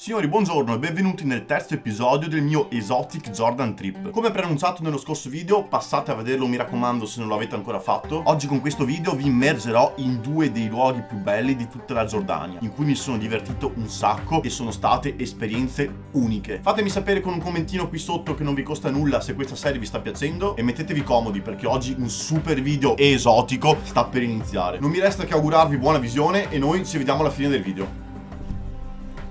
Signori, buongiorno e benvenuti nel terzo episodio del mio Exotic Jordan Trip. Come preannunciato nello scorso video, passate a vederlo, mi raccomando, se non lo avete ancora fatto. Oggi con questo video vi immergerò in due dei luoghi più belli di tutta la Giordania, in cui mi sono divertito un sacco e sono state esperienze uniche. Fatemi sapere con un commentino qui sotto che non vi costa nulla se questa serie vi sta piacendo e mettetevi comodi perché oggi un super video esotico sta per iniziare. Non mi resta che augurarvi buona visione e noi ci vediamo alla fine del video.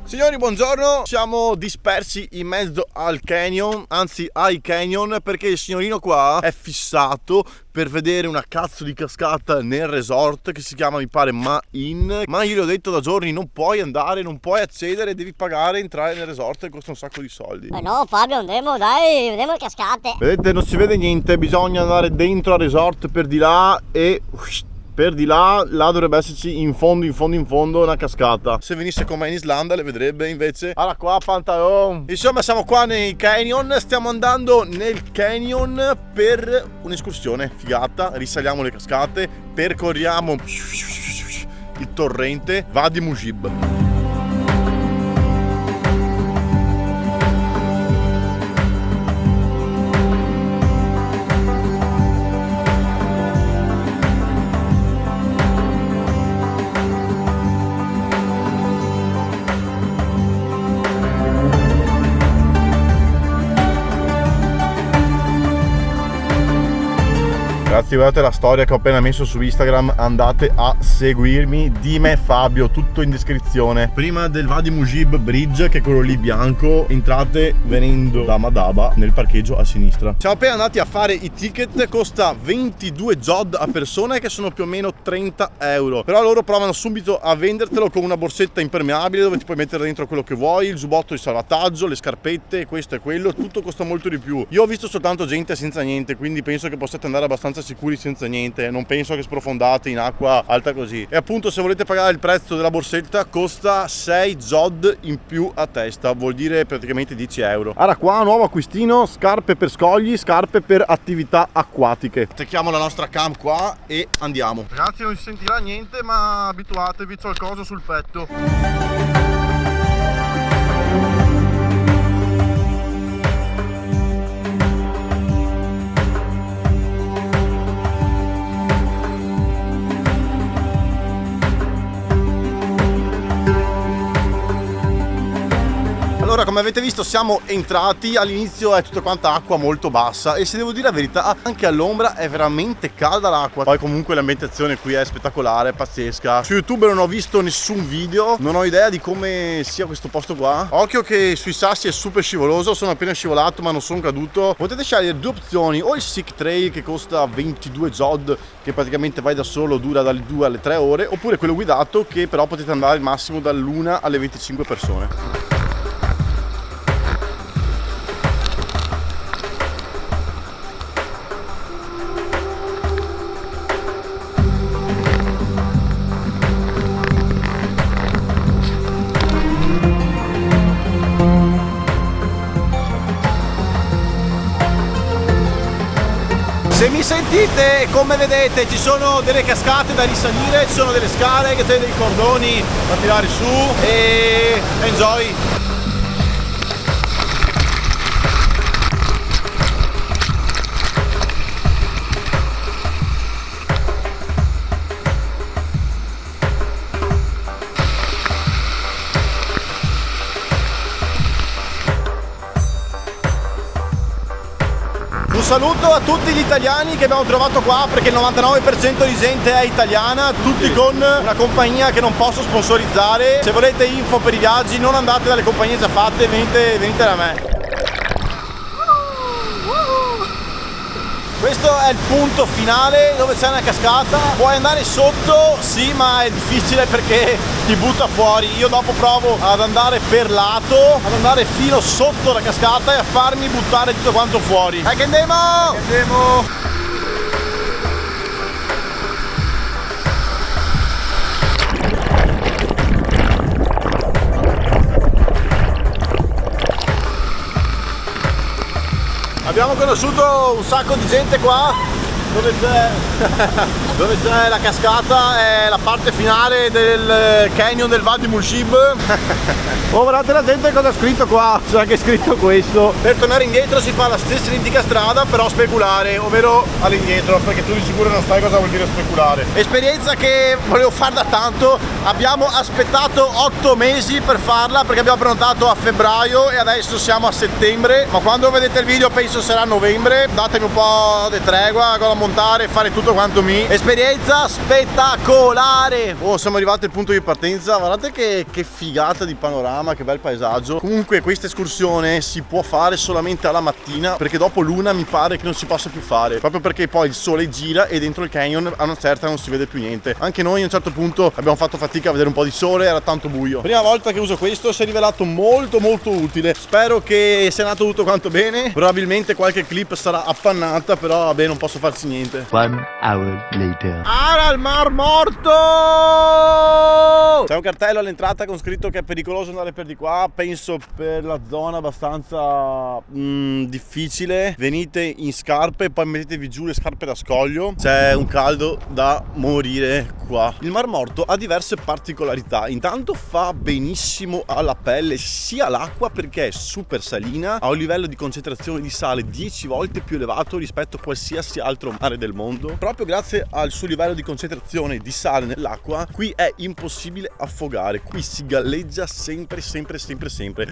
Signori, buongiorno, siamo dispersi in mezzo al canyon, anzi ai canyon, perché il signorino qua è fissato per vedere una cazzo di cascata nel resort che si chiama, mi pare, Ma-In. Ma io gli ho detto da giorni, non puoi andare, non puoi accedere, devi pagare, entrare nel resort e costa un sacco di soldi. No Fabio, andremo, dai, vedremo le cascate. Vedete, non si vede niente, bisogna andare dentro al resort per di là e... per di là dovrebbe esserci in fondo una cascata. Se venisse con me in Islanda le vedrebbe invece. Allora qua pantalone. Insomma siamo qua nei canyon. Stiamo andando nel canyon per un'escursione figata. Risaliamo le cascate, percorriamo il torrente Wadi Mujib. Ragazzi, guardate la storia che ho appena messo su Instagram, andate a seguirmi, Dime Fabio, tutto in descrizione. Prima del Wadi Mujib Bridge, che è quello lì bianco, entrate venendo da Madaba nel parcheggio a sinistra. Siamo appena andati a fare i ticket, costa 22 JOD a persona, che sono più o meno 30 euro. Però loro provano subito a vendertelo con una borsetta impermeabile dove ti puoi mettere dentro quello che vuoi, il giubbotto di salvataggio, le scarpette, questo e quello, tutto costa molto di più. Io ho visto soltanto gente senza niente, quindi penso che possiate andare abbastanza sicuri senza niente, non penso che sprofondate in acqua alta così. E appunto, se volete pagare il prezzo della borsetta, costa 6 JOD in più a testa, vuol dire praticamente 10 euro. Allora, qua nuovo acquistino, scarpe per scogli, scarpe per attività acquatiche. Attacchiamo la nostra cam qua e andiamo. Ragazzi, non si sentirà niente, ma abituatevi, c'ho il coso sul petto. Allora, come avete visto, siamo entrati, all'inizio è tutta quanta acqua molto bassa e se devo dire la verità, anche all'ombra è veramente calda l'acqua. Poi comunque l'ambientazione qui è spettacolare, pazzesca. Su YouTube non ho visto nessun video, non ho idea di come sia questo posto qua. Occhio che sui sassi è super scivoloso, sono appena scivolato ma non sono caduto. Potete scegliere due opzioni, o il Sick Trail che costa 22 JOD, che praticamente vai da solo, dura dalle 2 alle 3 ore, oppure quello guidato che però potete andare al massimo dall'1 alle 25 persone. Se mi sentite, come vedete, ci sono delle cascate da risalire, ci sono delle scale, che c'è dei cordoni da tirare su e enjoy! Un saluto a tutti gli italiani che abbiamo trovato qua, perché il 99% di gente è italiana, tutti con una compagnia che non posso sponsorizzare. Se volete info per i viaggi non andate dalle compagnie già fatte, venite da me. Questo è il punto finale dove c'è una cascata. Puoi andare sotto, sì, ma è difficile perché ti butta fuori. Io dopo provo ad andare per lato, ad andare fino sotto la cascata e a farmi buttare tutto quanto fuori. Che andiamo! Abbiamo conosciuto un sacco di gente qua dove c'è Dove c'è la cascata è la parte finale del canyon del Wadi Mushib. Oh, guardate la gente cosa ha scritto qua. C'è anche scritto questo: per tornare indietro si fa la stessa identica strada, però speculare, ovvero all'indietro, perché tu di sicuro non sai cosa vuol dire speculare. Esperienza che volevo fare da tanto. Abbiamo aspettato 8 mesi per farla, perché abbiamo prenotato a febbraio e adesso siamo a settembre, ma quando vedete il video penso sarà novembre. Datemi un po' di tregua con la montare e fare tutto quanto mi. Esperienza spettacolare. Oh, siamo arrivati al punto di partenza. Guardate che figata di panorama, che bel paesaggio. Comunque questa escursione si può fare solamente alla mattina, perché dopo l'una mi pare che non si possa più fare, proprio perché poi il sole gira e dentro il canyon a una certa non si vede più niente. Anche noi a un certo punto abbiamo fatto fatica a vedere un po' di sole, era tanto buio. Prima volta che uso questo, si è rivelato molto utile. Spero che sia andato tutto quanto bene. Probabilmente qualche clip sarà appannata, però vabbè, non posso farci niente. 1 hour later. Al Mar Morto! C'è un cartello all'entrata con scritto che è pericoloso andare per di qua. Penso per la zona abbastanza difficile. Venite in scarpe, poi mettetevi giù le scarpe da scoglio. C'è un caldo da morire qua. Il Mar Morto ha diverse particolarità. Intanto fa benissimo alla pelle, sia l'acqua perché è super salina, ha un livello di concentrazione di sale 10 volte più elevato rispetto a qualsiasi altro mare del mondo. Proprio grazie al suo livello di concentrazione di sale nell'acqua, qui è impossibile affogare, qui si galleggia sempre.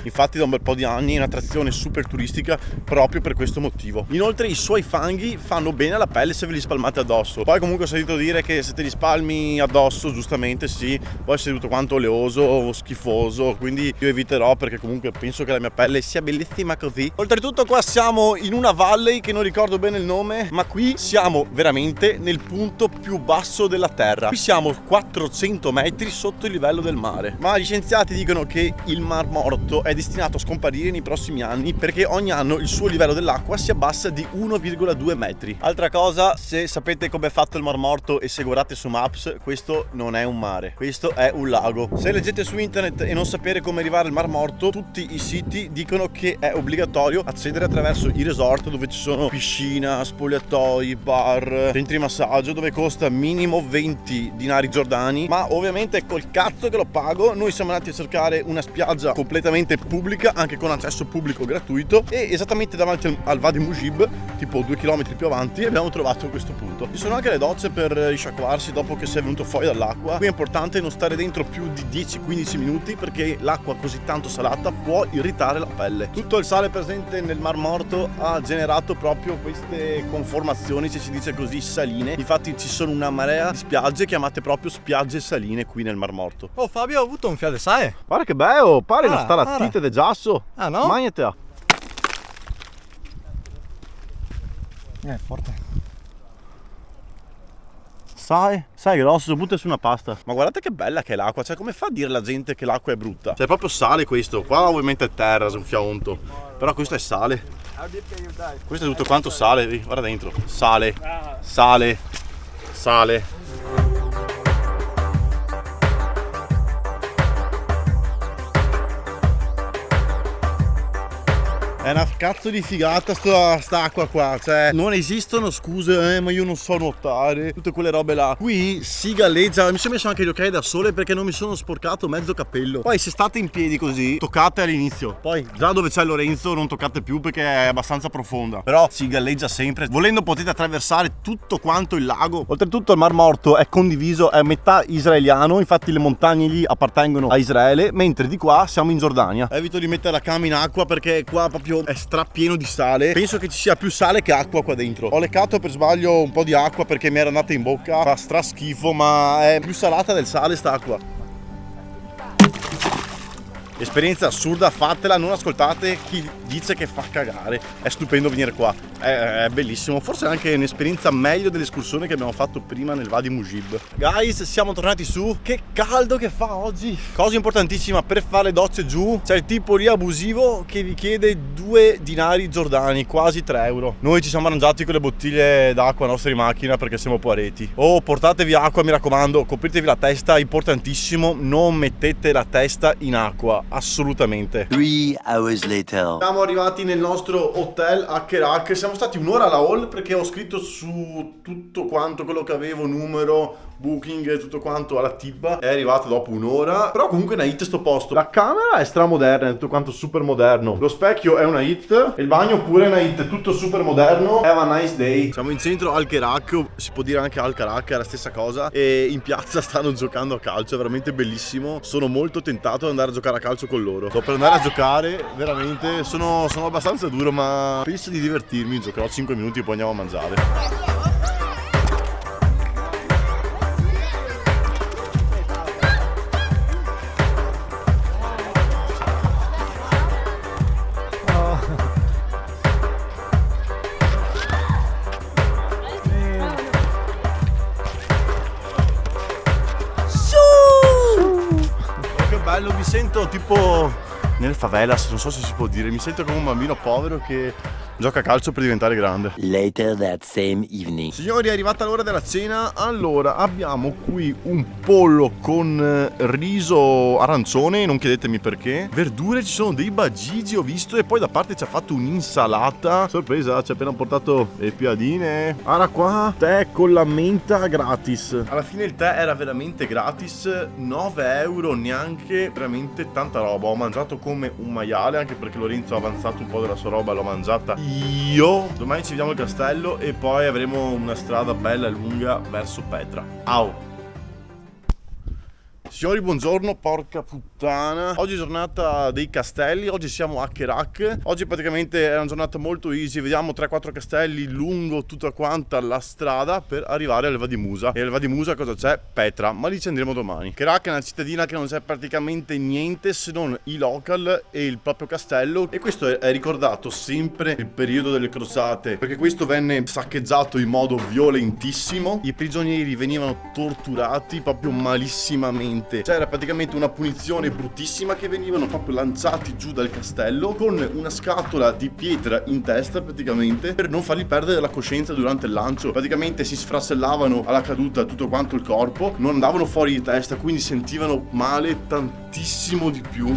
Infatti da un bel po' di anni è un'attrazione super turistica proprio per questo motivo. Inoltre i suoi fanghi fanno bene alla pelle se ve li spalmate addosso. Poi comunque ho sentito dire che se te li spalmi addosso, giustamente sì, poi sei tutto quanto oleoso o schifoso, quindi io eviterò, perché comunque penso che la mia pelle sia bellissima così. Oltretutto qua siamo in una valley che non ricordo bene il nome, ma qui siamo veramente nel punto più basso della terra. Qui siamo 400 metri sotto il livello del mare, ma gli scienziati dicono che il Mar Morto è destinato a scomparire nei prossimi anni, perché ogni anno il suo livello dell'acqua si abbassa di 1,2 metri. Altra cosa, se sapete come è fatto il Mar Morto e se guardate su Maps, questo non è un mare, questo è un lago. Se leggete su internet e non sapere come arrivare al Mar Morto, tutti i siti dicono che è obbligatorio accedere attraverso i resort dove ci sono piscina, spogliatoi, bar, centri massaggio, dove costa minimo 20 dinari giordani, ma ovviamente col cazzo che lo pago. Noi siamo andati a cercare una spiaggia completamente pubblica, anche con accesso pubblico gratuito, e esattamente davanti al Wadi Mushib, tipo 2 km più avanti, abbiamo trovato questo punto. Ci sono anche le docce per risciacquarsi dopo che si è venuto fuori dall'acqua. Qui è importante non stare dentro più di 10-15 minuti, perché l'acqua così tanto salata può irritare la pelle. Tutto il sale presente nel Mar Morto ha generato proprio queste conformazioni, se si dice così, saline. Infatti ci sono una marea di spiagge chiamate proprio spiagge saline qui nel Mar Morto. Oh Fabio, ho avuto un fiato, sai? Guarda che bello, pare una stalattite di giasso. Ah no? Magnete. Forte. Sai grosso, butta su una pasta. Ma guardate che bella che è l'acqua, cioè come fa a dire la gente che l'acqua è brutta? Cioè proprio sale questo, qua ovviamente è terra, un fiaonto, però questo è sale. Questo è tutto quanto sale, guarda dentro, sale. È una cazzo di figata sta acqua qua, cioè non esistono scuse, ma io non so nuotare, tutte quelle robe là. Qui si galleggia, mi sono messo anche gli occhiali da sole perché non mi sono sporcato mezzo cappello. Poi se state in piedi così, toccate all'inizio, poi già dove c'è Lorenzo non toccate più perché è abbastanza profonda, però si galleggia sempre. Volendo potete attraversare tutto quanto il lago. Oltretutto il Mar Morto è condiviso, è metà israeliano, infatti le montagne lì appartengono a Israele, mentre di qua siamo in Giordania. Evito di mettere la cam in acqua perché qua proprio è strapieno di sale. Penso che ci sia più sale che acqua qua dentro. Ho leccato per sbaglio un po' di acqua perché mi era andata in bocca, fa stra schifo, ma è più salata del sale sta acqua. Esperienza assurda, fatela, non ascoltate chi dice che fa cagare. È stupendo venire qua, è bellissimo. Forse è anche un'esperienza meglio dell'escursione che abbiamo fatto prima nel Wadi Mushib. Guys, siamo tornati su. Che caldo che fa oggi. Cosa importantissima, per fare le docce giù c'è il tipo lì abusivo che vi chiede 2 dinari giordani, quasi 3 euro. Noi ci siamo arrangiati con le bottiglie d'acqua nostre in macchina perché siamo poareti. Oh, portatevi acqua, mi raccomando, copritevi la testa, importantissimo, non mettete la testa in acqua. assolutamente. 3 hours later. Siamo arrivati nel nostro hotel a Kerak. Siamo stati un'ora alla hall perché ho scritto su tutto quanto quello che avevo, numero, booking, tutto quanto alla tibba. È arrivato dopo un'ora. Però comunque è una hit sto posto. La camera è stramoderna, è tutto quanto super moderno. Lo specchio è una hit. Il bagno pure è una hit, è tutto super moderno. Have a nice day. Siamo in centro al Kerak, si può dire anche al Kerak, è la stessa cosa. E in piazza stanno giocando a calcio, è veramente bellissimo. Sono molto tentato ad andare a giocare a calcio con loro. Sto per andare a giocare, veramente. Sono abbastanza duro, ma penso di divertirmi. Giocherò 5 minuti e poi andiamo a mangiare. Bello, mi sento tipo nelle favelas, non so se si può dire, mi sento come un bambino povero che gioca a calcio per diventare grande. Later that same evening. Signori, è arrivata l'ora della cena. Allora, abbiamo qui un pollo con riso arancione, non chiedetemi perché. Verdure, ci sono dei bagigi, ho visto, e poi da parte ci ha fatto un'insalata. Sorpresa, ci ha appena portato le piadine. Guarda qua, tè con la menta gratis. Alla fine il tè era veramente gratis, 9 euro neanche, veramente tanta roba. Ho mangiato come un maiale, anche perché Lorenzo ha avanzato un po' della sua roba, l'ho mangiata io. Domani ci vediamo al castello e poi avremo una strada bella e lunga verso Petra. Au! Signori, buongiorno, porca puttana. Oggi è giornata dei castelli, oggi siamo a Kerak. Oggi praticamente è una giornata molto easy, vediamo 3-4 castelli lungo tutta quanta la strada per arrivare al Vadimusa. E al Vadimusa cosa c'è? Petra, ma lì ci andremo domani. Kerak è una cittadina che non c'è praticamente niente se non i local e il proprio castello, e questo è ricordato sempre nel periodo delle crociate, perché questo venne saccheggiato in modo violentissimo. I prigionieri venivano torturati proprio malissimamente. C'era praticamente una punizione bruttissima, che venivano proprio lanciati giù dal castello con una scatola di pietra in testa praticamente, per non fargli perdere la coscienza durante il lancio. Praticamente si sfracellavano alla caduta tutto quanto il corpo, non andavano fuori di testa, quindi sentivano male tantissimo di più.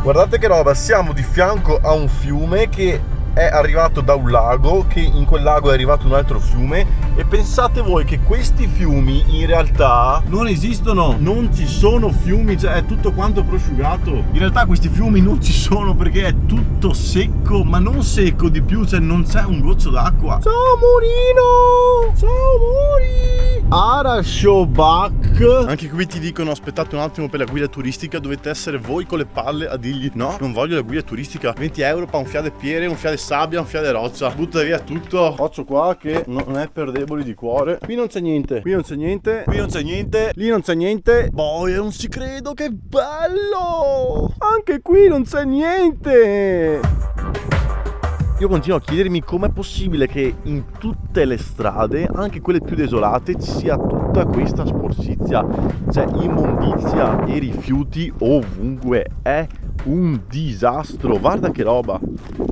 Guardate che roba, siamo di fianco a un fiume che è arrivato da un lago, che in quel lago è arrivato un altro fiume, e pensate voi che questi fiumi in realtà non esistono, non ci sono fiumi, cioè è tutto quanto prosciugato. In realtà questi fiumi non ci sono perché è tutto secco, ma non secco di più, cioè non c'è un goccio d'acqua. Ciao Murino! Ciao Muri! Arashobak. Anche qui ti dicono aspettate un attimo per la guida turistica, dovete essere voi con le palle a dirgli no, non voglio la guida turistica, 20 euro per un fiade piere, un fiade sabbia, un fiade roccia, butta via tutto. Occhio qua che non è per deboli di cuore. Qui non c'è niente, qui non c'è niente, qui non c'è niente, lì non c'è niente. Boia, non ci credo, che bello! Anche qui non c'è niente. Io continuo a chiedermi com'è possibile che in tutte le strade, anche quelle più desolate, ci sia tutta questa sporcizia, cioè immondizia e rifiuti ovunque. È un disastro, guarda che roba,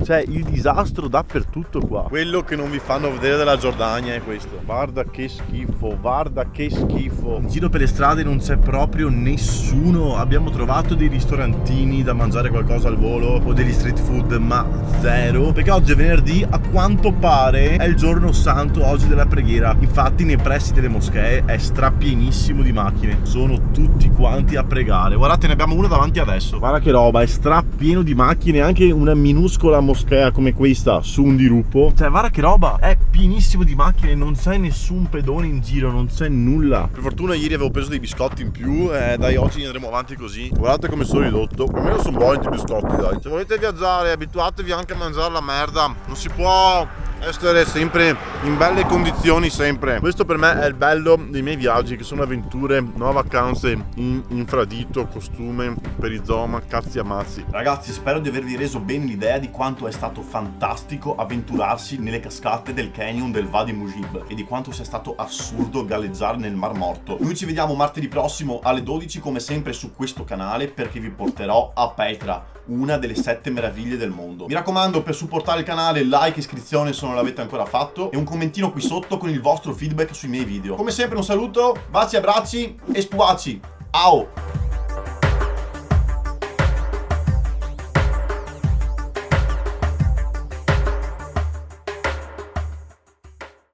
cioè il disastro dappertutto qua. Quello che non vi fanno vedere della Giordania è questo. Guarda che schifo, guarda che schifo. In giro per le strade non c'è proprio nessuno. Abbiamo trovato dei ristorantini da mangiare qualcosa al volo o degli street food, ma zero, perché oggi è venerdì, a quanto pare è il giorno santo oggi della preghiera. Infatti nei pressi delle moschee è strapienissimo di macchine, sono tutti quanti a pregare. Guardate, ne abbiamo una davanti adesso, guarda che roba, è strapieno di macchine, anche una minuscola moschea come questa su un dirupo, cioè guarda che roba, è pienissimo di macchine, non c'è nessun pedone in giro, non c'è nulla. Per fortuna ieri avevo preso dei biscotti in più, dai, oggi andremo avanti così. Guardate come sono ridotto, almeno sono buoni i biscotti, dai. Se volete viaggiare abituatevi anche a mangiare la merda, non si può Essere sempre in belle condizioni, sempre. Questo per me è il bello dei miei viaggi, che sono avventure, no vacanze in infradito, costume, perizoma, cazzi ammazzi. Ragazzi, spero di avervi reso bene l'idea di quanto è stato fantastico avventurarsi nelle cascate del canyon del Wadi Mujib e di quanto sia stato assurdo galleggiare nel Mar Morto. Noi ci vediamo martedì prossimo alle 12 come sempre su questo canale, perché vi porterò a Petra, una delle 7 meraviglie del mondo. Mi raccomando, per supportare il canale, like, iscrizione se non l'avete ancora fatto e un commentino qui sotto con il vostro feedback sui miei video. Come sempre un saluto, baci, abbracci e spuaci. Ciao!